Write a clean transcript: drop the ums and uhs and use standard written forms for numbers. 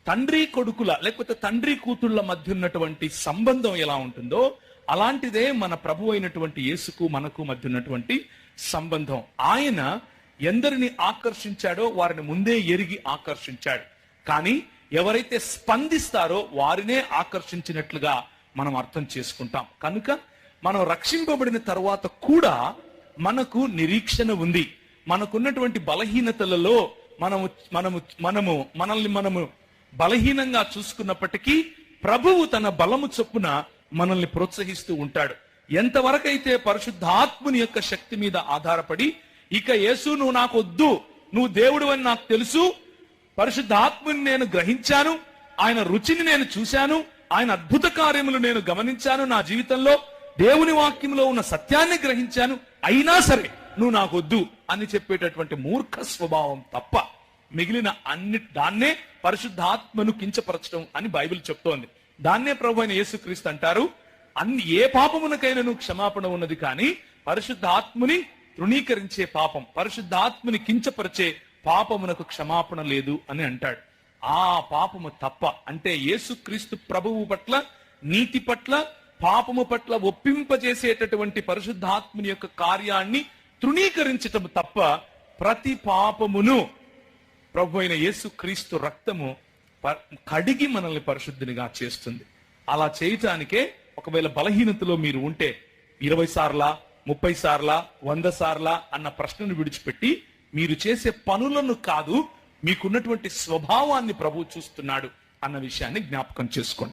తండ్రి కొడుకుల లేకపోతే తండ్రి కూతుళ్ళ మధ్య ఉన్నటువంటి సంబంధం ఎలా ఉంటుందో అలాంటిదే మన ప్రభు అయినటువంటి యేసుకు మనకు మధ్య ఉన్నటువంటి సంబంధం. ఆయన ఎందరిని ఆకర్షించాడో వారిని ముందే ఎరిగి ఆకర్షించాడు. కానీ ఎవరైతే స్పందిస్తారో వారినే ఆకర్షించినట్లుగా మనం అర్థం చేసుకుంటాం. కనుక మనం రక్షింపబడిన తర్వాత కూడా మనకు నిరీక్షణ ఉంది. మనకున్నటువంటి బలహీనతలలో మనల్ని బలహీనంగా చూసుకున్నప్పటికీ ప్రభువు తన బలము చొప్పున మనల్ని ప్రోత్సహిస్తూ ఉంటాడు. ఎంతవరకైతే పరిశుద్ధాత్ముని యొక్క శక్తి మీద ఆధారపడి ఇక యేసు నువ్వు నాకు వద్దు, నువ్వు దేవుడు అని నాకు తెలుసు, పరిశుద్ధాత్ముని నేను గ్రహించాను, ఆయన రుచిని నేను చూశాను, ఆయన అద్భుత కార్యములు నేను గమనించాను, నా జీవితంలో దేవుని వాక్యంలో ఉన్న సత్యాన్ని గ్రహించాను, అయినా సరే నువ్వు నాకు వద్దు అని చెప్పేటటువంటి మూర్ఖ స్వభావం తప్ప మిగిలిన దాన్నే పరిశుద్ధాత్మను కించపరచడం అని బైబిల్ చెప్తోంది. దాన్నే ప్రభు అయిన యేసుక్రీస్తు అంటారు, ఏ పాపమునకైనా నువ్వు క్షమాపణ ఉన్నది, కానీ పరిశుద్ధాత్ముని తృణీకరించే పాపం, పరిశుద్ధాత్ముని కించపరిచే పాపమునకు క్షమాపణ లేదు అని అంటాడు. ఆ పాపము తప్ప అంటే యేసుక్రీస్తు ప్రభువు పట్ల, నీతి పట్ల, పాపము పట్ల ఒప్పింపజేసేటటువంటి పరిశుద్ధాత్ముని యొక్క కార్యాన్ని తృణీకరించటం తప్ప ప్రతి పాపమును ప్రభు అయిన యేసుక్రీస్తు రక్తము కడిగి మనల్ని పరిశుద్ధినిగా చేస్తుంది. అలా చేయటానికే ఒకవేళ బలహీనతలో మీరు ఉంటే 20 సార్లా 30 సార్లా 100 సార్లా అన్న ప్రశ్నను విడిచిపెట్టి మీరు చేసే పనులను కాదు, మీకున్నటువంటి స్వభావాన్ని ప్రభువు చూస్తున్నాడు అన్న విషయాన్ని జ్ఞాపకం చేసుకోండి.